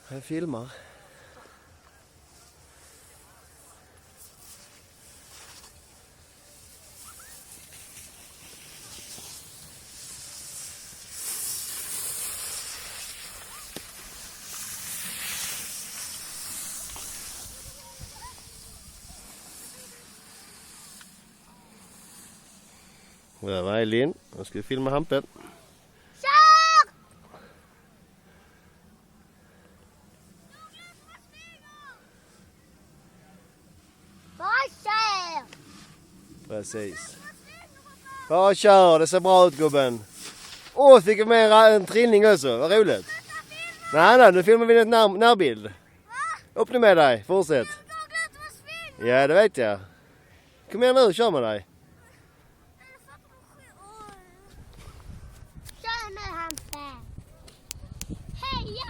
Jag filmar. Där var Elin. Nu ska vi filma Hampen. Kör! Bara kör! Precis. Ja, kör. Det ser bra ut, gubben. Åh, fick vi med en trillning också. Vad roligt. Nej, nu filmar vi en närbild. Upp nu med dig. Fortsätt. Ja, det vet jag. Kom igen nu, kör med dig. Kör nu, Hampe! Heja!